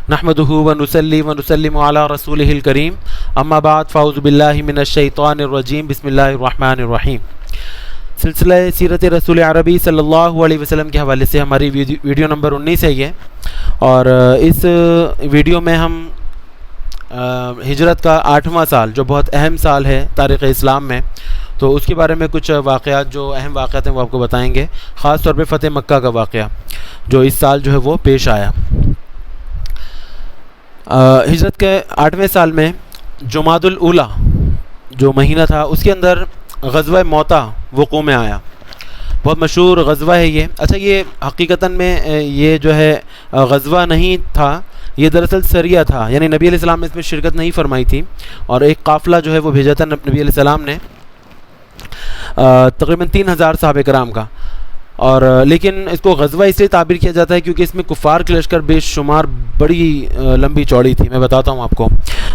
نحمده ونصلي ونسلم على رسوله الكريم اما بعد فاعوذ باللہ من الشیطان الرجیم بسم اللہ الرحمن الرحیم۔ سلسلہ سیرت رسول عربی صلی اللہ علیہ وسلم کے حوالے سے ہماری ویڈیو نمبر 19 ہے یہ، اور اس ویڈیو میں ہم ہجرت کا 8واں سال جو بہت اہم سال ہے تاریخ اسلام میں، تو اس کے بارے میں کچھ واقعات جو اہم واقعات ہیں وہ آپ کو بتائیں گے، خاص طور پہ فتح مکہ کا واقعہ جو اس سال جو ہے وہ پیش آیا۔ ہجرت کے 8ویں سال میں جمادی الاولیٰ جو مہینہ تھا اس کے اندر غزوہ موتا وقوع میں آیا، بہت مشہور غزوہ ہے یہ۔ اچھا، یہ حقیقتاً میں یہ جو ہے غزوہ نہیں تھا، یہ دراصل سریہ تھا، یعنی نبی علیہ السلام نے اس میں شرکت نہیں فرمائی تھی، اور ایک قافلہ جو ہے وہ بھیجا تھا نبی علیہ السلام نے تقریباً 3000 صحابہ کرام کا، اور لیکن اس کو غزوہ اس لیے تعبیر کیا جاتا ہے کیونکہ اس میں کفار کے لشکر بے شمار بڑی لمبی چوڑی تھی، میں بتاتا ہوں آپ کو۔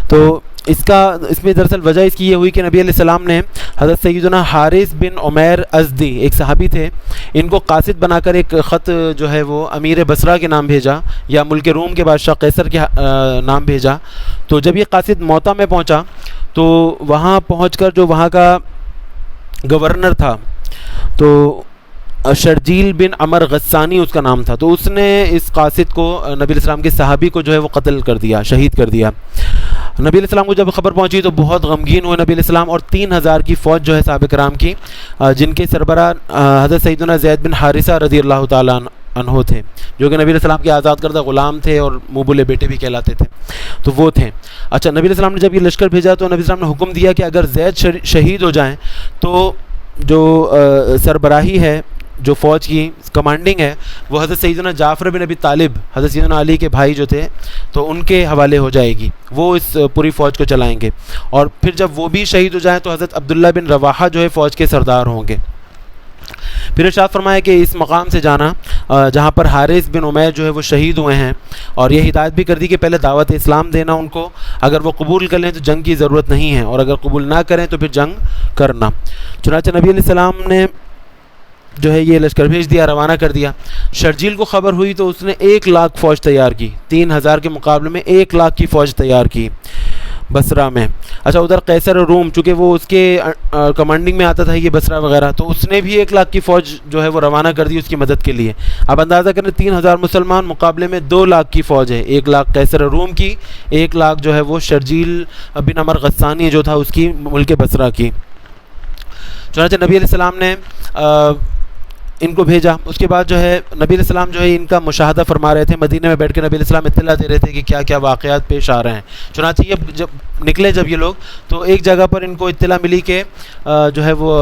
تو اس میں دراصل وجہ اس کی یہ ہوئی کہ نبی علیہ السلام نے حضرت سیدنا حارث بن عمیر ازدی ایک صحابی تھے، ان کو قاصد بنا کر ایک خط جو ہے وہ امیر بصرہ کے نام بھیجا، یا ملک روم کے بادشاہ قیصر کے نام بھیجا۔ تو جب یہ قاصد موتا میں پہنچا تو وہاں پہنچ کر جو وہاں کا گورنر تھا تو شرجیل بن عمر غسانی اس کا نام تھا، تو اس نے اس قاصد کو نبی علیہ السلام کے صحابی کو جو ہے وہ قتل کر دیا، شہید کر دیا۔ نبی علیہ السلام کو جب خبر پہنچی تو بہت غمگین ہوئے نبی علیہ السلام، اور 3000 کی فوج جو ہے صحابہ کرام کی، جن کے سربراہ حضرت سیدنا زید بن حارثہ رضی اللہ تعالیٰ عنہ تھے، جو کہ نبی علیہ السلام کے آزاد کردہ غلام تھے اور مبولے بیٹے بھی کہلاتے تھے، تو وہ تھے۔ اچھا، نبی علیہ السلام نے جب یہ لشکر بھیجا تو نبی علیہ السلام نے حکم دیا کہ اگر زید شہید ہو جائیں تو جو سربراہی ہے، جو فوج کی کمانڈنگ ہے، وہ حضرت سیدنا جعفر بن ابی طالب، حضرت سیدنا علی کے بھائی جو تھے، تو ان کے حوالے ہو جائے گی، وہ اس پوری فوج کو چلائیں گے، اور پھر جب وہ بھی شہید ہو جائیں تو حضرت عبداللہ بن رواحہ جو ہے فوج کے سردار ہوں گے۔ پھر ارشاد فرمایا کہ اس مقام سے جانا جہاں پر حارث بن عمیر جو ہے وہ شہید ہوئے ہیں، اور یہ ہدایت بھی کر دی کہ پہلے دعوت اسلام دینا ان کو، اگر وہ قبول کر لیں تو جنگ کی ضرورت نہیں ہے، اور اگر قبول نہ کریں تو پھر جنگ کرنا۔ چنانچہ نبی علیہ السلام نے جو ہے یہ لشکر بھیج دیا، روانہ کر دیا۔ شرجیل کو خبر ہوئی تو اس نے 1,00,000 فوج تیار کی، 3000 کے مقابلے میں 1,00,000 کی فوج تیار کی بصرہ میں۔ اچھا، ادھر قیصر روم چونکہ وہ اس کے کمانڈنگ میں آتا تھا یہ بصرہ وغیرہ، تو اس نے بھی 1,00,000 کی فوج جو ہے وہ روانہ کر دی اس کی مدد کے لیے۔ اب اندازہ کریں 3000 مسلمان مقابلے میں 2,00,000 کی فوج ہے، 1,00,000 قیصر روم کی، 1,00,000 جو ہے وہ شرجیل بن عمر غسانی جو تھا اس کی، ملک بصرہ کی۔ چنانچہ نبی علیہ السلام نے ان کو بھیجا۔ اس کے بعد جو ہے نبی علیہ السلام جو ہے ان کا مشاہدہ فرما رہے تھے، مدینہ میں بیٹھ کے نبی علیہ السلام اطلاع دے رہے تھے کہ کیا کیا واقعات پیش آ رہے ہیں۔ چنانچہ یہ جب نکلے یہ لوگ تو ایک جگہ پر ان کو اطلاع ملی کہ جو ہے وہ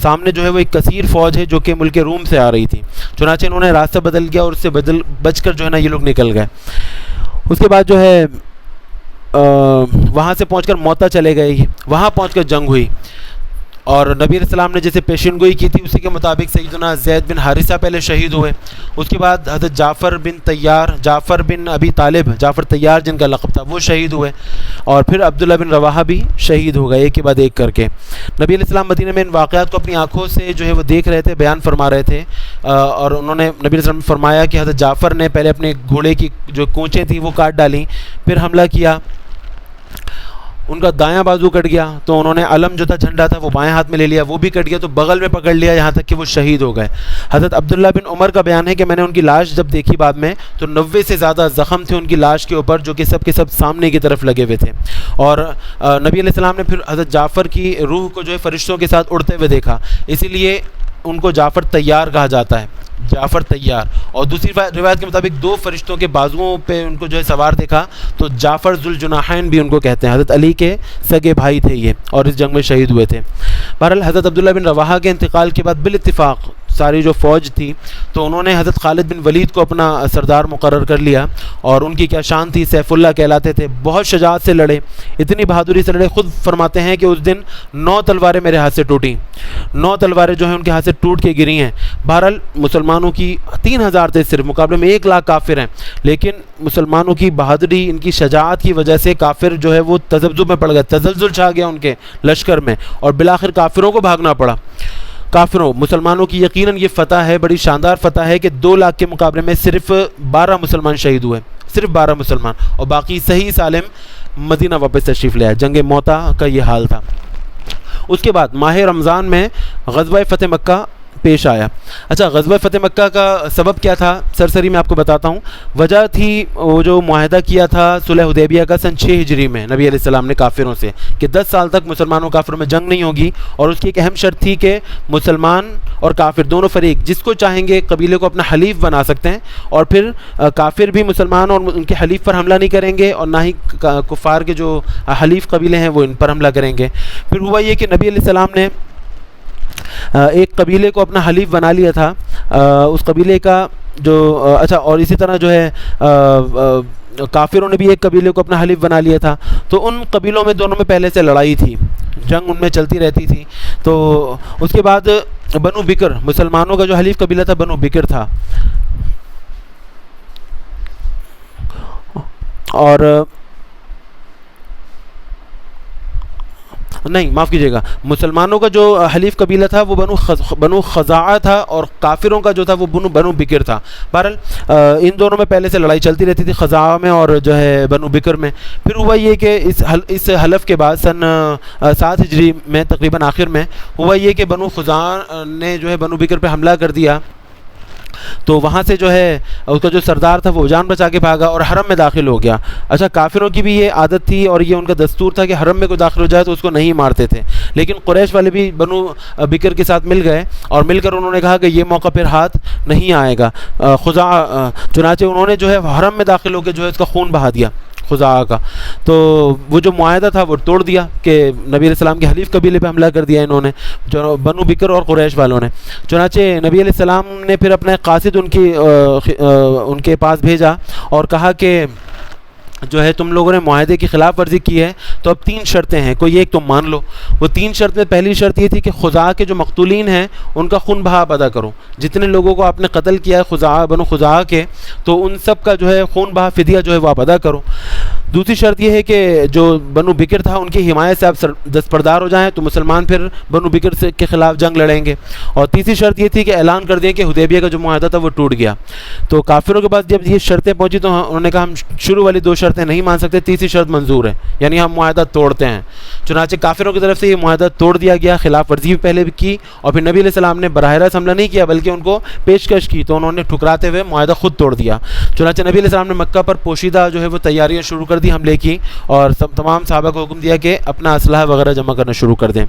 سامنے جو ہے وہ ایک کثیر فوج ہے جو کہ ملک روم سے آ رہی تھی، چنانچہ انہوں نے راستہ بدل گیا اور اس سے بچ کر جو ہے نا یہ لوگ نکل گئے۔ اس کے بعد جو ہے وہاں سے پہنچ کر موتا چلے گئے، وہاں پہنچ کر جنگ ہوئی، اور نبی علیہ السلام نے جیسے پیشین گوئی کی تھی اسی کے مطابق سیدنا زید بن حارثہ پہلے شہید ہوئے، اس کے بعد حضرت جعفر بن ابی طالب، جعفر طیار جن کا لقب تھا، وہ شہید ہوئے، اور پھر عبداللہ بن رواحہ بھی شہید ہو گئے ایک کے بعد ایک کر کے۔ نبی علیہ السلام مدینہ میں ان واقعات کو اپنی آنکھوں سے جو ہے وہ دیکھ رہے تھے، بیان فرما رہے تھے، اور انہوں نے نبی علیہ السلام نے فرمایا کہ حضرت جعفر نے پہلے اپنے گھوڑے کی جو کونچیں تھیں وہ کاٹ ڈالیں، پھر حملہ کیا، ان کا دایاں بازو کٹ گیا، تو انہوں نے علم جو تھا جھنڈا تھا وہ بائیں ہاتھ میں لے لیا، وہ بھی کٹ گیا، تو بغل میں پکڑ لیا یہاں تک کہ وہ شہید ہو گئے۔ حضرت عبداللہ بن عمر کا بیان ہے کہ میں نے ان کی لاش جب دیکھی بعد میں تو 90 سے زیادہ زخم تھے ان کی لاش کے اوپر، جو کہ سب کے سب سامنے کی طرف لگے ہوئے تھے، اور نبی علیہ السلام نے پھر حضرت جعفر کی روح کو جو ہے فرشتوں کے ساتھ اڑتے ہوئے دیکھا، اسی لیے ان کو جعفر طیار کہا جاتا ہے، جعفر طیار۔ اور دوسری روایت کے مطابق 2 فرشتوں کے بازوؤں پہ ان کو جو ہے سوار دیکھا، تو جعفر ذوالجناحین بھی ان کو کہتے ہیں، حضرت علی کے سگے بھائی تھے یہ، اور اس جنگ میں شہید ہوئے تھے۔ بہرحال حضرت عبداللہ بن رواحہ کے انتقال کے بعد بالاتفاق ساری جو فوج تھی تو انہوں نے حضرت خالد بن ولید کو اپنا سردار مقرر کر لیا، اور ان کی کیا شان تھی، سیف اللہ کہلاتے تھے، بہت شجاعت سے لڑے، اتنی بہادری سے لڑے، خود فرماتے ہیں کہ اس دن 9 تلواریں میرے ہاتھ سے ٹوٹیں، 9 تلواریں جو ہیں ان کے ہاتھ سے ٹوٹ کے گری ہیں۔ بہرحال مسلمانوں کی 3000 تھے صرف، مقابلے میں 1,00,000 کافر ہیں، لیکن مسلمانوں کی بہادری، ان کی شجاعت کی وجہ سے کافر جو ہے وہ تذبذب میں پڑ گئے، تزلزل چھا گیا ان کے لشکر میں، اور بالآخر کافروں کو بھاگنا پڑا۔ کافروں مسلمانوں کی یقیناً یہ فتح ہے، بڑی شاندار فتح ہے کہ 2 لاکھ کے مقابلے میں صرف 12 مسلمان شہید ہوئے، صرف 12 مسلمان، اور باقی صحیح سالم مدینہ واپس تشریف لے آئے۔ جنگ موتا کا یہ حال تھا۔ اس کے بعد ماہ رمضان میں غزوہ فتح مکہ پیش آیا۔ اچھا، غزوہ فتح مکہ کا سبب کیا تھا سرسری میں آپ کو بتاتا ہوں۔ وجہ تھی وہ جو معاہدہ کیا تھا صلح حدیبیہ کا سن 6 ہجری میں نبی علیہ السلام نے کافروں سے، کہ 10 سال تک مسلمانوں کافروں میں جنگ نہیں ہوگی، اور اس کی ایک اہم شرط تھی کہ مسلمان اور کافر دونوں فریق جس کو چاہیں گے قبیلے کو اپنا حلیف بنا سکتے ہیں، اور پھر کافر بھی مسلمان اور ان کے حلیف پر حملہ نہیں کریں گے، اور نہ ہی کفار کے جو حلیف قبیلے ہیں وہ ان پر حملہ کریں گے۔ پھر ہوا یہ کہ نبی علیہ السلام نے ایک قبیلے کو اپنا حلیف بنا لیا تھا، اس قبیلے کا جو اچھا، اور اسی طرح جو ہے کافروں نے بھی ایک قبیلے کو اپنا حلیف بنا لیا تھا، تو ان قبیلوں میں دونوں میں پہلے سے لڑائی تھی، جنگ ان میں چلتی رہتی تھی۔ تو اس کے بعد بنو بکر، مسلمانوں کا جو حلیف قبیلہ تھا بنو بکر تھا، اور نہیں معاف کیجیے گا، مسلمانوں کا جو حلیف قبیلہ تھا وہ بنو خزاعہ تھا، اور کافروں کا جو تھا وہ بنو بکر تھا۔ بہرحال ان دونوں میں پہلے سے لڑائی چلتی رہتی تھی، خزاعہ میں اور جو ہے بنو بکر میں۔ پھر ہوا یہ کہ اس حلف کے بعد سن 7 ہجری میں تقریباً آخر میں ہوا یہ کہ بنو خزاعہ نے جو ہے بنو بکر پہ حملہ کر دیا، تو وہاں سے جو ہے اس کا جو سردار تھا وہ جان بچا کے بھاگا اور حرم میں داخل ہو گیا۔ اچھا، کافروں کی بھی یہ عادت تھی اور یہ ان کا دستور تھا کہ حرم میں کوئی داخل ہو جائے تو اس کو نہیں مارتے تھے، لیکن قریش والے بھی بنو بکر کے ساتھ مل گئے، اور مل کر انہوں نے کہا کہ یہ موقع پھر ہاتھ نہیں آئے گا۔ چنانچہ انہوں نے جو ہے حرم میں داخل ہو کے جو ہے اس کا خون بہا دیا خزاعہ کا۔ تو وہ جو معاہدہ تھا وہ توڑ دیا کہ نبی علیہ السلام کے حلیف قبیلے پہ حملہ کر دیا انہوں نے، جو بنو بکر اور قریش والوں نے۔ چنانچہ نبی علیہ السلام نے پھر اپنے قاصد ان کے پاس بھیجا اور کہا کہ جو ہے تم لوگوں نے معاہدے کی خلاف ورزی کی ہے، تو اب 3 شرطیں ہیں، کوئی ایک تم مان لو۔ وہ 3 شرط میں پہلی شرط یہ تھی کہ خزاعہ کے جو مقتولین ہیں ان کا خون بہا ادا کرو، جتنے لوگوں کو آپ نے قتل کیا ہے بنو خزاعہ کے، تو ان سب کا جو ہے خون بہا فدیہ جو ہے وہ آپ ادا کرو۔ دوسری شرط یہ ہے کہ جو بنو بکر تھا ان کی حمایت سے آپ دستبردار ہو جائیں، تو مسلمان پھر بنو بکر کے خلاف جنگ لڑیں گے۔ اور تیسری شرط یہ تھی کہ اعلان کر دیں کہ حدیبیہ کا جو معاہدہ تھا وہ ٹوٹ گیا۔ تو کافروں کے پاس جب یہ شرطیں پہنچی تو انہوں نے کہا ہم شروع والی 2 شرطیں نہیں مان سکتے، تیسری شرط منظور ہے، یعنی ہم معاہدہ توڑتے ہیں۔ چنانچہ کافروں کی طرف سے یہ معاہدہ توڑ دیا گیا، خلاف ورزی بھی پہلے بھی کی، اور پھر نبی علیہ السلام نے براہ راست حملہ نہیں کیا بلکہ ان کو پیشکش کی، تو انہوں نے ٹھکراتے ہوئے معاہدہ خود توڑ دیا۔ چنانچہ نبی علیہ السلام نے مکہ پر پوشیدہ جو ہے وہ تیاریاں شروع کر دی حملے کی، اور تمام صحابہ کو حکم دیا کہ اپنا اسلحہ وغیرہ جمع کرنا شروع کر دیں۔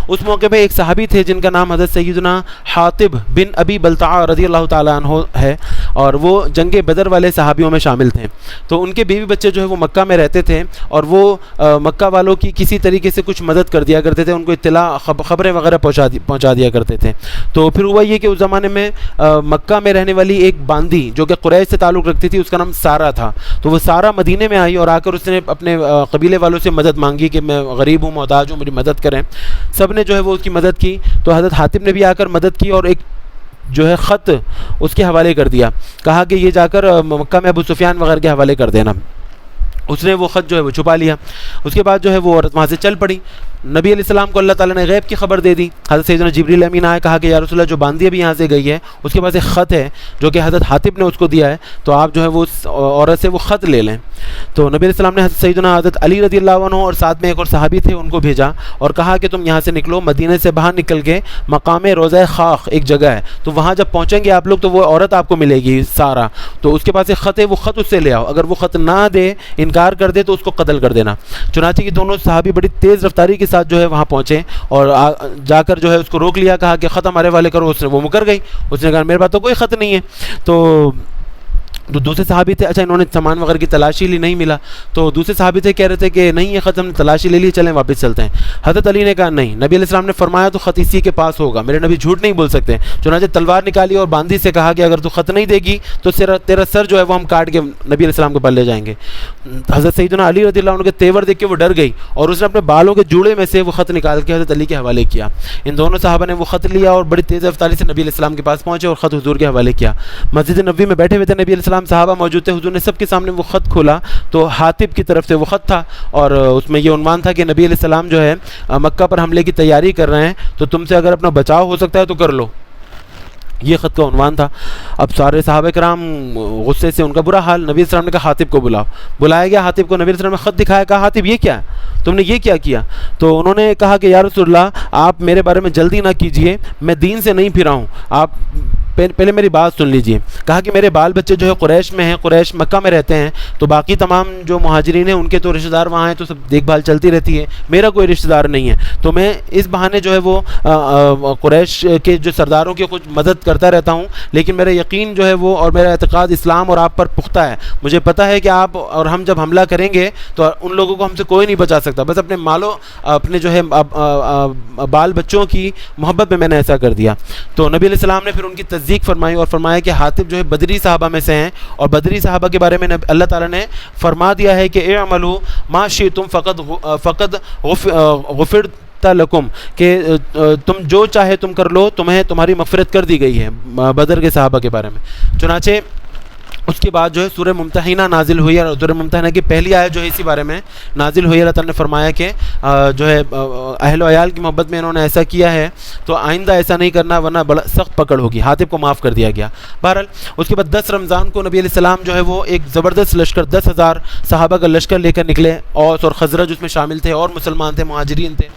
اس موقع پہ ایک صحابی تھے جن کا نام حضرت سیدنا حاطب بن ابی بلتعہ رضی اللہ تعالیٰ عنہ ہے، اور وہ جنگ بدر والے صحابیوں میں شامل تھے۔ تو ان کے بیوی بچے جو ہے وہ مکہ میں رہتے تھے، اور وہ مکہ والوں کی کسی طریقے سے کچھ مدد کر دیا کرتے تھے، ان کو اطلاع خبریں وغیرہ پہنچا دیا کرتے تھے۔ تو پھر ہوا یہ کہ اس زمانے میں مکہ میں رہنے والی ایک باندی جو کہ قریش سے تعلق رکھتی تھی، اس کا نام سارہ تھا، تو وہ سارہ مدینے میں آئی اور آ کر اس نے اپنے قبیلے والوں سے مدد مانگی کہ میں غریب ہوں، محتاج ہوں، میری مدد کریں۔ سب نے جو ہے وہ اس کی مدد کی، تو حضرت حاتب نے بھی آ کر مدد کی اور ایک جو ہے خط اس کے حوالے کر دیا، کہا کہ یہ جا کر مکہ میں ابو سفیان وغیرہ کے حوالے کر دینا۔ اس نے وہ خط جو ہے وہ چھپا لیا۔ اس کے بعد جو ہے وہ عورت وہاں سے چل پڑی۔ نبی علیہ السلام کو اللہ تعالیٰ نے غیب کی خبر دے دی۔ حضرت سیدنا جبریل امین آئے، کہا کہ یا رسول اللہ جو باندی ابھی یہاں سے گئی ہے اس کے پاس ایک خط ہے جو کہ حضرت حاتب نے اس کو دیا ہے، تو آپ جو ہے وہ اس عورت سے وہ خط لے لیں۔ تو نبی علیہ السلام نے سیدنا حضرت علی رضی اللہ عنہ اور ساتھ میں ایک اور صحابی تھے ان کو بھیجا اور کہا کہ تم یہاں سے نکلو، مدینے سے باہر نکل کے مقام روضہ خاخ ایک جگہ ہے، تو وہاں جب پہنچیں گے آپ لوگ تو وہ عورت آپ کو ملے گی سارا، تو اس کے پاس ایک خط ہے، وہ خط اس سے لے آؤ، اگر وہ خط نہ دے، انکار کر دے تو اس کو قتل کر دینا۔ چنانچہ یہ دونوں صحابی بڑی تیز رفتاری کے ساتھ جو ہے وہاں پہنچے اور جا کر جو ہے اس کو روک لیا، کہا کہ خط ہمارے والے کرو، اس نے وہ مکر گئی، اس نے کہا میرے پاس تو کوئی خط نہیں ہے۔ تو دوسرے صحابی تھے، اچھا انہوں نے سامان وغیرہ کی تلاشی لی، نہیں ملا، تو دوسرے صحابی تھے کہہ رہے تھے کہ نہیں یہ خط ہم نے تلاشی لے لی، چلیں واپس چلتے ہیں۔ حضرت علی نے کہا نہیں، نبی علیہ السلام نے فرمایا تو خط اسی کے پاس ہوگا، میرے نبی جھوٹ نہیں بول سکتے۔ چنانچہ تلوار نکالی اور باندی سے کہا کہ اگر تو خط نہیں دے گی تو تیرا سر جو ہے وہ ہم کاٹ کے نبی علیہ السلام کے پاس لے جائیں گے۔ حضرت سیدنا علی رضی اللہ عنہ کے تیور دیکھ کے وہ ڈر گئی اور اس نے اپنے بالوں کے جوڑے میں سے وہ خط نکال کے حضرت علی کے حوالے کیا۔ ان دونوں صحابہ نے وہ خط لیا اور بڑی تیز رفتاری سے نبی علیہ السلام کے پاس پہنچے اور خط حضور کے حوالے کیا۔ مسجد نبوی میں بیٹھے ہوئے تھے نبی علیہ السلام صحابہ موجود تھے, حضور نے سب کے سامنے وہ خط کھولا تو حاطب کی طرف سے وہ خط تھا, اور اس میں یہ عنوان تھا کہ نبی علیہ السلام جو ہے مکہ پر حملے کی تیاری کر رہے ہیں, تو تم سے اگر اپنا بچاؤ ہو سکتا ہے تو کر لو. یہ خط کا عنوان تھا. اب سارے صحابہ کرام غصے سے, ان کا برا حال. نبی علیہ السلام نے کہا حاطب کو بلاؤ. بلایا گیا حاطب کو, نبی علیہ السلام نے خط دکھایا, کہا حاطب یہ کیا ہے, تم نے یہ کیا؟ تو انہوں نے کہا کہ یا رسول اللہ آپ میرے بارے میں جلدی نہ کیجئے, میں دین سے نہیں پھرا ہوں, آپ پہلے میری بات سن لیجئے. کہا کہ میرے بال بچے جو ہے قریش میں ہیں, قریش مکہ میں رہتے ہیں, تو باقی تمام جو مہاجرین ہیں ان کے تو رشتہ دار وہاں ہیں, تو سب دیکھ بھال چلتی رہتی ہے, میرا کوئی رشتہ دار نہیں ہے, تو میں اس بہانے جو ہے وہ قریش کے جو سرداروں کی کچھ مدد کرتا رہتا ہوں, لیکن میرا یقین جو ہے وہ اور میرا اعتقاد اسلام اور آپ پر پختہ ہے. مجھے پتہ ہے کہ آپ اور ہم جب حملہ کریں گے تو ان لوگوں کو ہم سے کوئی نہیں بچا سکتا, بس اپنے اپنے جو ہے بال بچوں کی محبت میں نے ایسا کر دیا. تو نبی علیہ السلام نے پھر ان کی تصدیق فرمائی اور فرمایا کہ حاطب جو ہے بدری صحابہ میں سے ہیں, اور بدری صحابہ کے بارے میں اللہ تعالیٰ نے فرما دیا ہے کہ اعملوا ما شئتم فقد غفرت لکم, کہ تم جو چاہے تم کر لو, تمہیں تمہاری مغفرت کر دی گئی ہے بدر کے صحابہ کے بارے میں. چنانچہ اس کے بعد جو ہے سورہ ممتحنہ نازل ہوئی, اور سورہ ممتحنہ کی پہلی آیت جو ہے اسی بارے میں نازل ہوئی. اللہ تعالیٰ نے فرمایا کہ جو ہے اہل و عیال کی محبت میں انہوں نے ایسا کیا ہے تو آئندہ ایسا نہیں کرنا ورنہ بڑا سخت پکڑ ہوگی. حاطب کو معاف کر دیا گیا. بہرحال اس کے بعد 10 رمضان کو نبی علیہ السلام جو ہے وہ ایک زبردست لشکر 10,000 صحابہ کا لشکر لے کر نکلے. اوس اور خزرج اس میں شامل تھے, اور مسلمان تھے, مہاجرین تھے,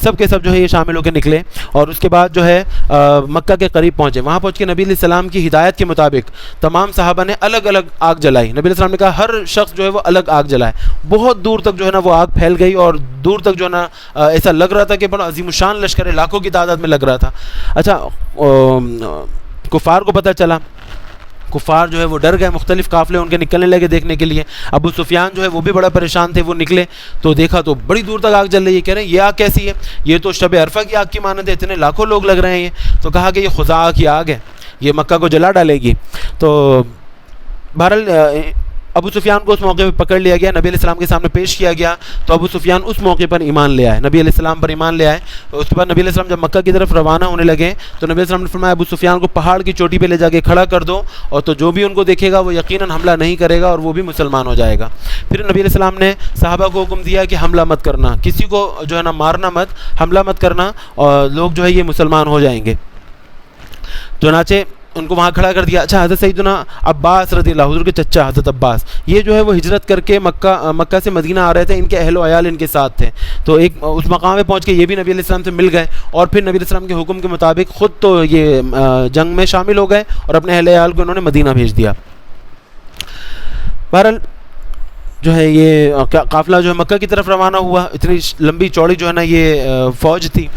سب کے سب جو ہے یہ شامل ہو کے نکلے, اور اس کے بعد جو ہے مکہ کے قریب پہنچے. وہاں پہنچ کے نبی علیہ السلام کی ہدایت کے مطابق تمام صحابہ نے الگ الگ آگ جلائی. نبی علیہ السلام نے کہا ہر شخص جو ہے وہ الگ آگ جلائے. بہت دور تک جو ہے نا وہ آگ پھیل گئی, اور دور تک جو ہے نا ایسا لگ رہا تھا کہ بڑا عظیم الشان لشکر ہے, لاکھوں کی تعداد میں لگ رہا تھا. اچھا کفار کو پتہ چلا, کفار جو ہے وہ ڈر گئے, مختلف قافلے ان کے نکلنے لگے دیکھنے کے لیے. ابو سفیان جو ہے وہ بھی بڑا پریشان تھے, وہ نکلے تو دیکھا تو بڑی دور تک آگ جل رہی ہے. کہہ رہے ہیں یہ آگ کیسی ہے, یہ تو شب عرفہ کی آگ کی مانند ہے, اتنے لاکھوں لوگ لگ رہے ہیں. تو کہا کہ یہ خزاعہ کی آگ ہے, یہ مکہ کو جلا ڈالے گی. تو بہرحال ابو سفیان کو اس موقع پہ پکڑ لیا گیا, نبی علیہ السلام کے سامنے پیش کیا گیا. تو ابو سفیان اس موقع پر ایمان لے آئے, نبی علیہ السلام پر ایمان لے آئے. اس کے بعد نبی علیہ السلام جب مکہ کی طرف روانہ ہونے لگے تو نبی علیہ السلام نے فرمایا ابو سفیان کو پہاڑ کی چوٹی پہ لے جا کے کھڑا کر دو, اور تو جو بھی ان کو دیکھے گا وہ یقیناً حملہ نہیں کرے گا, اور وہ بھی مسلمان ہو جائے گا. پھر نبی علیہ السلام نے صحابہ کو حکم دیا کہ حملہ مت کرنا, کسی کو جو ہے نا مارنا مت, حملہ مت کرنا, اور لوگ جو ہے یہ مسلمان ہو جائیں گے. چنانچہ ان کو وہاں کھڑا کر دیا. اچھا حضرت سیدنا عباس رضی اللہ, حضور کے چچا حضرت عباس, یہ جو ہے وہ ہجرت کر کے مکہ سے مدینہ آ رہے تھے, ان کے اہل و عیال ان کے ساتھ تھے. تو ایک اس مقام پہ پہنچ کے یہ بھی نبی علیہ السلام سے مل گئے, اور پھر نبی علیہ السلام کے حکم کے مطابق خود تو یہ جنگ میں شامل ہو گئے, اور اپنے اہل عیال کو انہوں نے مدینہ بھیج دیا. بہرحال جو ہے یہ قافلہ جو ہے مکہ کی طرف روانہ ہوا. اتنی لمبی چوڑی جو ہے نا یہ فوج تھی.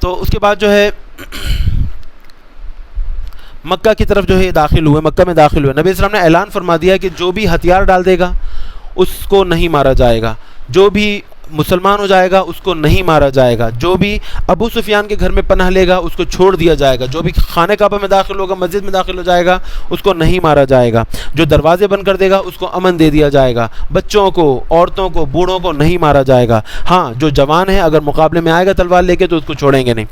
تو اس کے بعد جو ہے مکہ کی طرف جو ہے داخل ہوئے, مکہ میں داخل ہوئے. نبی اسلام نے اعلان فرما دیا کہ جو بھی ہتھیار ڈال دے گا اس کو نہیں مارا جائے گا, جو بھی مسلمان ہو جائے گا اس کو نہیں مارا جائے گا, جو بھی ابو سفیان کے گھر میں پناہ لے گا اس کو چھوڑ دیا جائے گا, جو بھی خانہ کعبہ میں داخل ہوگا, مسجد میں داخل ہو جائے گا اس کو نہیں مارا جائے گا, جو دروازے بند کر دے گا اس کو امن دے دیا جائے گا, بچوں کو, عورتوں کو, بوڑھوں کو نہیں مارا جائے گا. ہاں جو جوان ہے اگر مقابلے میں آئے گا تلوار لے کے تو اس کو چھوڑیں گے نہیں.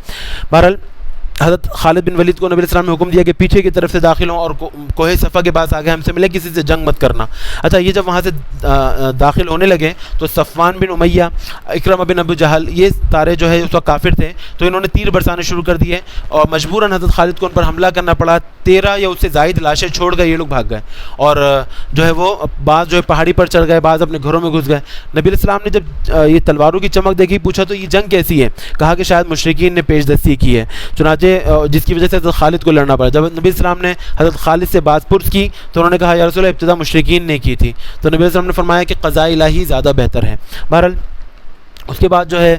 بہرحال حضرت خالد بن ولید کو نبی علیہ السلام نے حکم دیا کہ پیچھے کی طرف سے داخل ہوں اور کوہ صفا کے پاس آگے ہم سے ملے, کسی سے جنگ مت کرنا. اچھا یہ جب وہاں سے داخل ہونے لگے تو صفوان بن امیہ, اکرمہ بن ابو جہل, یہ سارے جو ہے اس وقت کافر تھے, تو انہوں نے تیر برسانے شروع کر دیے, اور مجبوراً حضرت خالد کو ان پر حملہ کرنا پڑا. 13 یا اس سے زائد لاشیں چھوڑ گئے, یہ لوگ بھاگ گئے, اور جو ہے وہ بعض جو ہے پہاڑی پر چڑھ گئے, بعض اپنے گھروں میں گھس گئے. نبی علیہ السلام نے جب یہ تلواروں کی چمک دیکھی پوچھا تو یہ جنگ کیسی ہے, کہا کہ شاید مشرکین نے پیش دستی کی ہے. چنانچہ جس کی وجہ سے حضرت خالد کو لڑنا پڑا. جب نبی السلام نے حضرت خالد سے بات پرس کی تو انہوں نے کہا یا رسول اللہ ابتدا مشرکین نے کی تھی. تو نبی السلام نے فرمایا کہ قضاء الہی زیادہ بہتر ہے. بہرحال اس کے بعد جو ہے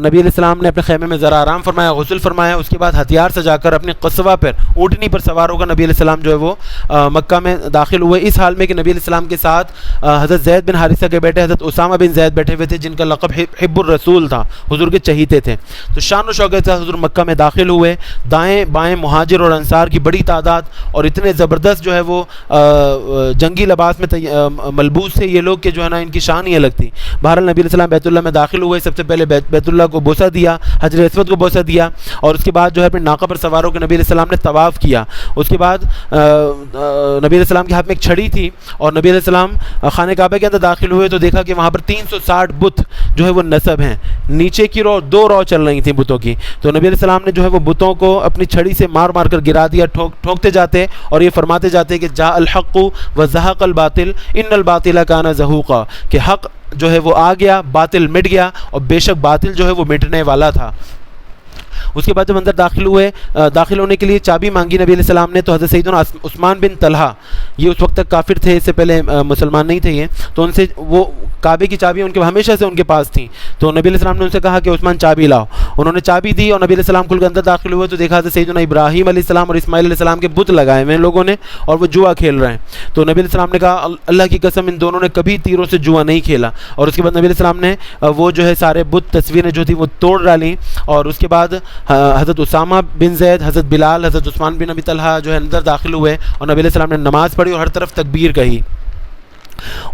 نبی علیہ السلام نے اپنے خیمے میں ذرا آرام فرمایا, غسل فرمایا. اس کے بعد ہتھیار سجا کر اپنی قصبہ پر, اونٹنی پر سوار ہو کر نبی علیہ السلام جو ہے وہ مکہ میں داخل ہوئے, اس حال میں کہ نبی علیہ السلام کے ساتھ حضرت زید بن حارثہ کے بیٹے حضرت اسامہ بن زید بیٹھے ہوئے تھے, جن کا لقب حب الرسول تھا, حضور کے چہیتے تھے. تو شان و شوکت سے حضور مکہ میں داخل ہوئے. دائیں بائیں مہاجر اور انصار کی بڑی تعداد, اور اتنے زبردست جو ہے وہ جنگی لباس میں ملبوس تھے یہ لوگ کہ جو ہے نا ان کی شان ہی الگ تھی. بہرحال نبی علیہ السلام بیت اللہ میں داخل ہوئے سب سے پہلے بیت اللہ کو بوسہ دیا, حجر اسود کو بوسہ دیا, اور اس کے بعد جو ہے پھر ناقہ پر سوار ہو کے نبی علیہ السلام نے طواف کیا. اس کے بعد نبی علیہ السلام کے ہاتھ میں ایک چھڑی تھی, اور نبی علیہ السلام خانہ کعبہ کے اندر داخل ہوئے تو دیکھا کہ وہاں پر 360 بت جو ہے وہ نصب ہیں, نیچے کی رو 2 رو چل رہی تھیں بتوں کی. تو نبی علیہ السلام نے جو ہے وہ بتوں کو اپنی چھڑی سے مار مار کر گرا دیا, ٹھوکتے جاتے اور یہ فرماتے جاتے کہ جاء الحق وزهق الباطل ان الباطل کان زہوقا, کہ حق جو ہے وہ آ گیا, باطل مٹ گیا, اور بے شک باطل جو ہے وہ مٹنے والا تھا. اس کے بعد جب اندر داخل ہونے کے لیے چابی مانگی نبی علیہ السلام نے, تو حضرت سیدنا عثمان بن طلحہ, یہ اس وقت تک کافر تھے, اس سے پہلے مسلمان نہیں تھے یہ, تو ان سے وہ کعبے کی چابی ان کے ہمیشہ سے ان کے پاس تھیں. تو نبی علیہ السلام نے ان سے کہا کہ عثمان چابی لاؤ. انہوں نے چابی دی اور نبی علیہ السلام کھل کے اندر داخل ہوئے تو دیکھا حضرت سیدنا ابراہیم علیہ السلام اور اسماعیل علیہ السلام کے بت لگائے ہوئے ہیں لوگوں نے, اور وہ جوا کھیل رہے ہیں. تو نبی علیہ السلام نے کہا اللہ کی قسم ان دونوں نے کبھی تیروں سے جوا نہیں کھیلا. اور اس کے بعد نبی علیہ السلام نے وہ جو ہے سارے بت تصویریں جو تھی وہ توڑ ڈالیں, اور اس کے بعد حضرت اسامہ بن زید, حضرت بلال, حضرت عثمان بن ابی طلحہ جو ہے اندر داخل ہوئے, اور نبی علیہ السلام نے نماز پڑھی اور ہر طرف تکبیر کہی.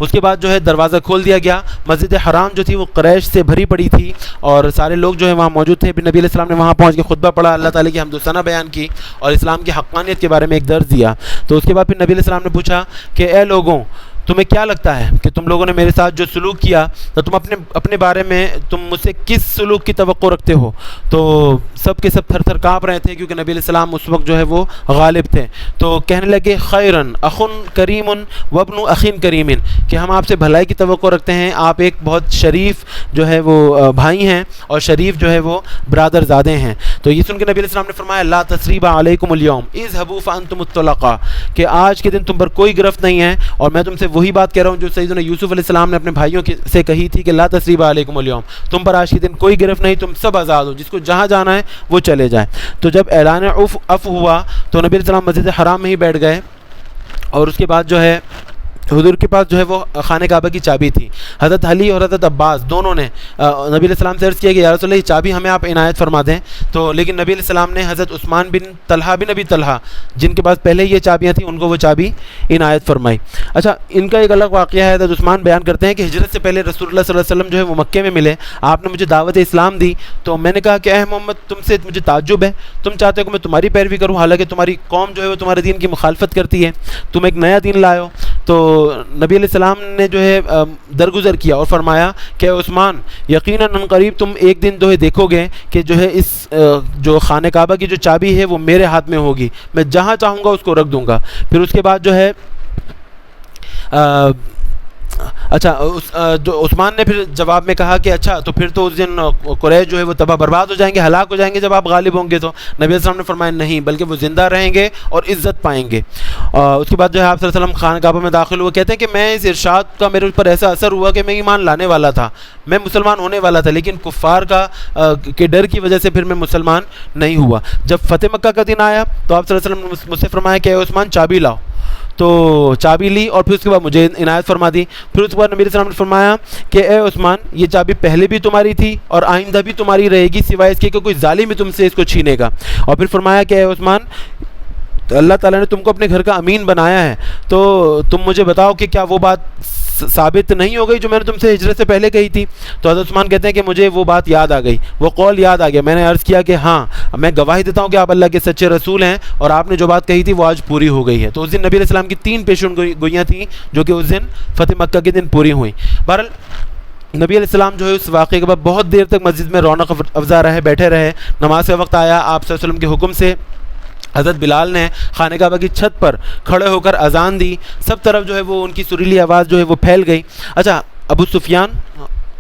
اس کے بعد جو ہے دروازہ کھول دیا گیا. مسجد حرام جو تھی وہ قریش سے بھری پڑی تھی, اور سارے لوگ جو ہے وہاں موجود تھے. پھر نبی علیہ السلام نے وہاں پہنچ کے خطبہ پڑھا, اللہ تعالیٰ کی حمد و ثنا بیان کی, اور اسلام کی حقانیت کے بارے میں ایک درس دیا. تو اس کے بعد پھر نبی علیہ السلام نے پوچھا کہ اے لوگوں, تمہیں کیا لگتا ہے کہ تم لوگوں نے میرے ساتھ جو سلوک کیا, تو تم اپنے بارے میں تم مجھ سے کس سلوک کی توقع رکھتے ہو؟ تو سب کے سب تھر تھر کانپ رہے تھے, کیونکہ نبی علیہ السلام اس وقت جو ہے وہ غالب تھے. تو کہنے لگے خیرن اخن کریم وابن اخین کریم, کہ ہم آپ سے بھلائی کی توقع رکھتے ہیں, آپ ایک بہت شریف جو ہے وہ بھائی ہیں, اور شریف جو ہے وہ برادر زادے ہیں. تو یہ سن کے نبی علیہ السلام نے فرمایا لا تثریب علیکم اليوم اذهبوا فانتم الطلقاء, کہ آج کے دن تم پر کوئی گرفت نہیں ہے. اور میں تم سے وہی بات کہہ رہا ہوں جو سیدنا یوسف علیہ السلام نے اپنے بھائیوں سے کہی تھی کہ لا تثریب علیکم اليوم, تم پر آج کے دن کوئی گرفت نہیں, تم سب آزاد ہو, جس کو جہاں جانا ہے وہ چلے جائے. تو جب اعلان عف ہوا تو نبی علیہ السلام مسجد حرام میں ہی بیٹھ گئے, اور اس کے بعد جو ہے حضور کے پاس جو ہے وہ خانہ کعبہ کی چابی تھی. حضرت علی اور حضرت عباس دونوں نے نبی علیہ السلام سے عرض کیا کہ یا رسول اللہ یہ چابی ہمیں آپ عنایت فرما دیں. تو لیکن نبی علیہ السلام نے حضرت عثمان بن طلحہ بن ابی طلحہ, جن کے پاس پہلے یہ چابیاں تھیں, ان کو وہ چابی عنایت فرمائی. اچھا, ان کا ایک الگ واقعہ ہے. حضرت عثمان بیان کرتے ہیں کہ ہجرت سے پہلے رسول اللہ صلی اللہ علیہ وسلم جو ہے وہ مکے میں ملے, آپ نے مجھے دعوت اسلام دی. تو میں نے کہا کہ اے محمد, تم سے مجھے تعجب ہے, تم چاہتے ہو کہ میں تمہاری پیروی کروں, حالانکہ تمہاری قوم جو ہے وہ تمہارے دین کی مخالفت کرتی ہے, تم ایک نیا دین لائے ہو. تو نبی علیہ السلام نے جو ہے درگزر کیا اور فرمایا کہ عثمان یقیناً قریب تم ایک دن جو ہے دیکھو گے کہ جو ہے اس جو خانہ کعبہ کی جو چابی ہے وہ میرے ہاتھ میں ہوگی, میں جہاں چاہوں گا اس کو رکھ دوں گا. پھر اس کے بعد جو ہے جو عثمان نے پھر جواب میں کہا کہ اچھا تو پھر تو اس دن قریش جو ہے وہ تباہ برباد ہو جائیں گے, ہلاک ہو جائیں گے جب آپ غالب ہوں گے. تو نبی علیہ السلام نے فرمایا نہیں, بلکہ وہ زندہ رہیں گے اور عزت پائیں گے. اس کے بعد جو ہے آپ صلی اللہ علیہ وسلم خانہ کعبہ میں داخل ہوئے. کہتے ہیں کہ میں اس ارشاد کا میرے اوپر ایسا اثر ہوا کہ میں ایمان لانے والا تھا, میں مسلمان ہونے والا تھا, لیکن کفار کے ڈر کی وجہ سے پھر میں مسلمان نہیں ہوا. جب فتح مکہ کا دن آیا تو آپ صلی اللہ علیہ وسلم نے مجھ سے فرمایا کہ اے عثمان چابی لاؤ. تو چابی لی اور پھر اس کے بعد مجھے عنایت فرما دی. پھر اس کے بعد نبی علیہ السلام نے فرمایا کہ اے عثمان, یہ چابی پہلے بھی تمہاری تھی اور آئندہ بھی تمہاری رہے گی, سوائے اس کے کہ کوئی ظالم ہی تم سے اس کو چھینے گا. اور پھر فرمایا کہ اے عثمان, اللہ تعالیٰ نے تم کو اپنے گھر کا امین بنایا ہے, تو تم مجھے بتاؤ کہ کیا وہ بات ثابت نہیں ہو گئی جو میں نے تم سے ہجرت سے پہلے کہی تھی؟ تو حضرت عثمان کہتے ہیں کہ مجھے وہ بات یاد آ گئی, وہ قول یاد آ گیا. میں نے عرض کیا کہ ہاں, میں گواہی دیتا ہوں کہ آپ اللہ کے سچے رسول ہیں, اور آپ نے جو بات کہی تھی وہ آج پوری ہو گئی ہے. تو اس دن نبی علیہ السلام کی 3 پیشن گوئیاں تھیں جو کہ اس دن فتح مکہ کے دن پوری ہوئیں. بہرحال نبی علیہ السلام جو ہے اس واقعے کے بعد بہت دیر تک مسجد میں رونق افزا رہے, بیٹھے رہے. نماز کا وقت آیا, آپ صلی اللہ علیہ وسلم کے حکم سے حضرت بلال نے خانہ کعبہ کی چھت پر کھڑے ہو کر اذان دی. سب طرف جو ہے وہ ان کی سریلی آواز جو ہے وہ پھیل گئی. اچھا, ابو سفیان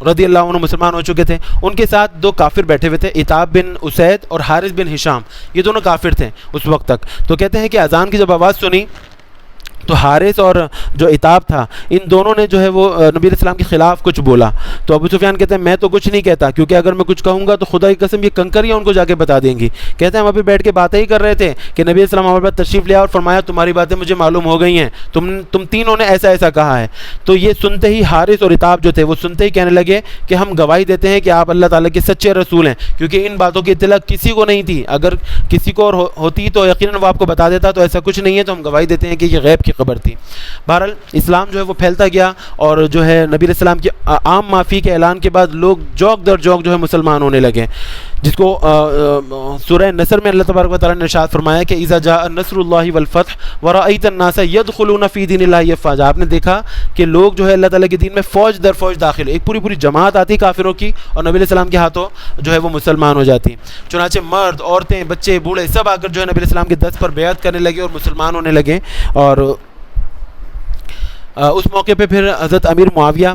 رضی اللہ عنہ مسلمان ہو چکے تھے, ان کے ساتھ 2 کافر بیٹھے ہوئے تھے, عتاب بن اسید اور حارث بن ہشام. یہ دونوں کافر تھے اس وقت تک. تو کہتے ہیں کہ اذان کی جب آواز سنی تو حارث اور جو عتاب تھا, ان دونوں نے جو ہے وہ نبی علیہ السلام کے خلاف کچھ بولا. تو ابو سفیان کہتے ہیں میں تو کچھ نہیں کہتا, کیونکہ اگر میں کچھ کہوں گا تو خدا کی قسم یہ کنکریاں ان کو جا کے بتا دیں گی. کہتے ہیں ہم ابھی بیٹھ کے باتیں ہی کر رہے تھے کہ نبی علیہ السلام ہمارے پاس تشریف لیا اور فرمایا تمہاری باتیں مجھے معلوم ہو گئی ہیں, تم تینوں نے ایسا ایسا کہا ہے. تو یہ سنتے ہی حارث اور عتاب جو تھے وہ سنتے ہی کہنے لگے کہ ہم گواہی دیتے ہیں کہ آپ اللہ تعالیٰ کے سچے رسول ہیں, کیونکہ ان باتوں کی اطلاع کسی کو نہیں تھی. اگر کسی کو اور ہوتی تو یقیناً وہ آپ کو بتا دیتا, تو ایسا کچھ نہیں ہے. تو ہم گواہی دیتے ہیں کہ یہ غیب کی قبر تھی. بہرحال اسلام جو ہے وہ پھیلتا گیا اور جو ہے نبی علیہ السلام کی عام معافی کے اعلان کے بعد لوگ جوک در جوک جو ہے مسلمان ہونے لگے, جس کو سورہ نصر میں اللہ تبارک و تعالیٰ نے ارشاد فرمایا کہ اذا جاء نصر اللہ والفتح ورأیت الناس يدخلون فی دین اللہ افواجا. آپ نے دیکھا کہ لوگ جو ہے اللہ تعالیٰ کے دین میں فوج در فوج داخل, ایک پوری جماعت آتی کافروں کی اور نبی علیہ السلام کے ہاتھوں جو ہے وہ مسلمان ہو جاتی. چنانچہ مرد, عورتیں, بچے, بوڑھے سب آ کر جو ہے نبی علیہ السلام کے دست پر بیعت کرنے لگے اور مسلمان ہونے لگے. اور اس موقع پہ پھر حضرت امیر معاویہ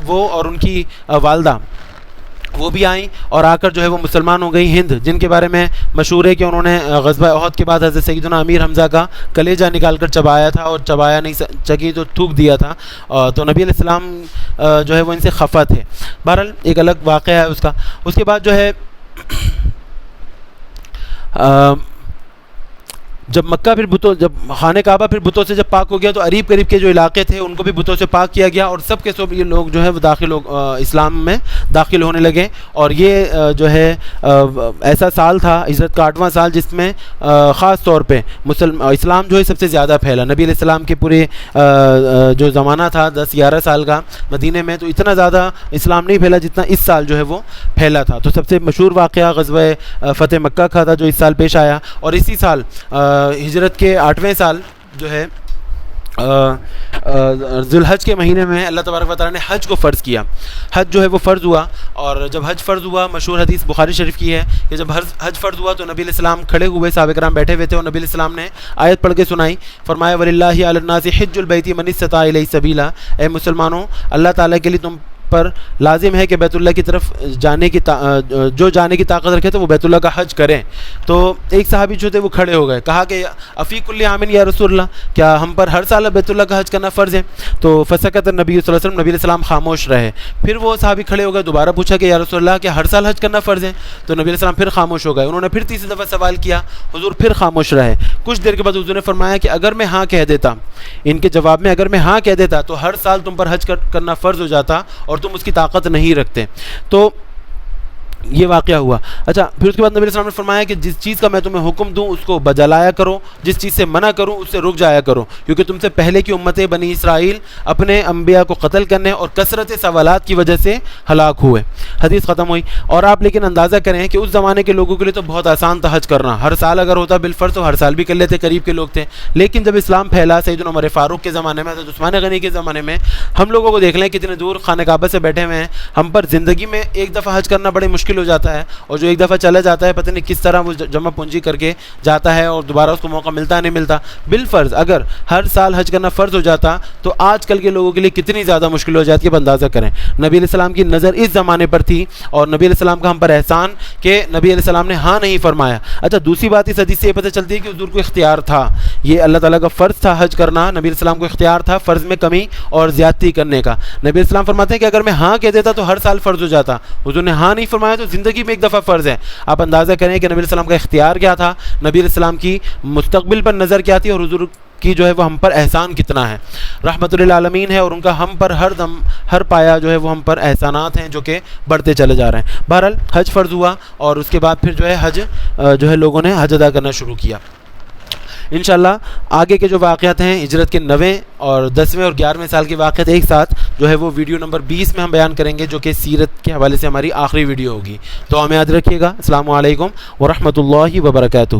وہ اور ان کی والدہ وہ بھی آئیں اور آ کر جو ہے وہ مسلمان ہو گئی. ہند, جن کے بارے میں مشہور ہے کہ انہوں نے غزوہ احد کے بعد حضرت سیدنا امیر حمزہ کا کلیجہ نکال کر چبایا تھا اور چبایا نہیں چکی تو تھوک دیا تھا, تو نبی علیہ السلام جو ہے وہ ان سے خفا تھے. بہرحال ایک الگ واقعہ ہے اس کا. اس کے بعد جو ہے جب مکہ پھر بتوں, جب خانہ کعبہ پھر بتوں سے جب پاک ہو گیا تو قریب کے جو علاقے تھے ان کو بھی بتوں سے پاک کیا گیا اور سب کے سب یہ لوگ جو ہے وہ اسلام میں داخل ہونے لگے. اور یہ جو ہے ایسا سال تھا, ہجرت کا 8واں سال, جس میں خاص طور پہ اسلام جو ہے سب سے زیادہ پھیلا. نبی علیہ السلام کے پورے جو زمانہ تھا 10-11 سال کا مدینے میں, تو اتنا زیادہ اسلام نہیں پھیلا جتنا اس سال جو ہے وہ پھیلا تھا. تو سب سے مشہور واقعہ غزوہ فتح مکہ کا تھا جو اس سال پیش آیا. اور اسی سال ہجرت کے 8ویں سال جو ہے ذی الحج کے مہینے میں اللہ تبارک و تعالیٰ نے حج کو فرض کیا. حج جو ہے وہ فرض ہوا, اور جب حج فرض ہوا, مشہور حدیث بخاری شریف کی ہے کہ جب حج فرض ہوا تو نبی علیہ السلام کھڑے ہوئے, صحابہ کرام بیٹھے ہوئے تھے, اور نبی علیہ السلام نے آیت پڑھ کے سنائی. فرمایا وَلِلَّهِ عَلَى النَّاسِ حِجُّ الْبَيْتِ مَنِ اسْتَطَاعَ إِلَيْهِ سَبِيلًا, اے مسلمانوں اللہ تعالیٰ کے لیے تم پر لازم ہے کہ بیت اللہ کی طرف جانے کی جانے کی طاقت رکھے تو وہ بیت اللہ کا حج کریں. تو ایک صحابی جو تھے وہ کھڑے ہو گئے, کہا کہ افی کل عام یا رسول اللہ, کیا ہم پر ہر سال بیت اللہ کا حج کرنا فرض ہے؟ تو فسکت النبی صلی اللہ علیہ وسلم, نبی علیہ السلام خاموش رہے. پھر وہ صحابی کھڑے ہو گئے, دوبارہ پوچھا کہ یا رسول اللہ کیا ہر سال حج کرنا فرض ہے؟ تو نبی علیہ السلام پھر خاموش ہو گئے. انہوں نے پھر تیسری دفعہ سوال کیا, حضور پھر خاموش رہے. کچھ دیر کے بعد حضور نے فرمایا کہ اگر میں ہاں کہہ دیتا, ان کے جواب میں اگر میں ہاں کہہ دیتا تو ہر سال تم پر حج کرنا فرض ہو جاتا اور تم اس کی طاقت نہیں رکھتے. تو یہ واقعہ ہوا. اچھا, پھر اس کے بعد نبی علیہ السلام نے فرمایا کہ جس چیز کا میں تمہیں حکم دوں اس کو بجا لایا کرو, جس چیز سے منع کروں اس سے رک جایا کرو, کیونکہ تم سے پہلے کی امتیں بنی اسرائیل اپنے انبیاء کو قتل کرنے اور کثرت سوالات کی وجہ سے ہلاک ہوئے. حدیث ختم ہوئی. اور آپ لیکن اندازہ کریں کہ اس زمانے کے لوگوں کے لیے تو بہت آسان تھا حج کرنا, ہر سال اگر ہوتا بالفرض تو ہر سال بھی کر لیتے, قریب کے لوگ تھے. لیکن جب اسلام پھیلا سیدنا عمر فاروق کے زمانے میں, حضرت عثمان غنی کے زمانے میں, ہم لوگوں کو دیکھ لیں کتنے دور خانہ کعبہ سے بیٹھے ہوئے ہیں. ہم پر زندگی میں ایک دفعہ حج کرنا بڑے مشکل ہو جاتا ہے, اور جو ایک دفعہ چلا جاتا ہے پتہ نہیں کس طرح وہ جمع پونجی کر کے جاتا ہے اور دوبارہ اس کو موقع ملتا نہیں ملتا. بالفرض اگر ہر سال حج کرنا فرض ہو جاتا تو آج کل کے لوگوں کے لیے کتنی زیادہ مشکل ہو جاتی ہے, اندازہ کریں. نبی علیہ السلام کی نظر اس زمانے پر تھی, اور نبی علیہ السلام کا ہم پر احسان کہ نبی علیہ السلام نے ہاں نہیں فرمایا. اچھا, دوسری بات اس حدیث سے یہ پتہ چلتی ہے کہ حضور کو اختیار تھا, یہ اللہ تعالیٰ کا فرض تھا حج کرنا, نبی علیہ السلام کو اختیار تھا فرض میں کمی اور زیادتی کرنے کا. نبی علیہ السلام فرماتے ہیں کہ اگر میں ہاں کہہ دیتا تو ہر سال فرض ہو جاتا, حضور نے ہاں نہیں فرمایا تو زندگی میں ایک دفعہ فرض ہے. آپ اندازہ کریں کہ نبی علیہ السلام کا اختیار کیا تھا, نبی علیہ السلام کی مستقبل پر نظر کیا تھی, اور حضور کی جو ہے وہ ہم پر احسان کتنا ہے. رحمت للعالمین ہے, اور ان کا ہم پر ہر دم ہر پایا جو ہے وہ ہم پر احسانات ہیں جو کہ بڑھتے چلے جا رہے ہیں. بہرحال حج فرض ہوا, اور اس کے بعد پھر جو ہے حج جو ہے لوگوں نے حج ادا کرنا شروع کیا. انشاءاللہ آگے کے جو واقعات ہیں ہجرت کے 9ویں اور 10ویں اور 11ویں سال کے واقعات ایک ساتھ جو ہے وہ ویڈیو نمبر 20 میں ہم بیان کریں گے, جو کہ سیرت کے حوالے سے ہماری آخری ویڈیو ہوگی. تو ہمیں یاد رکھیے گا. السلام علیکم ورحمۃ اللہ وبرکاتہ.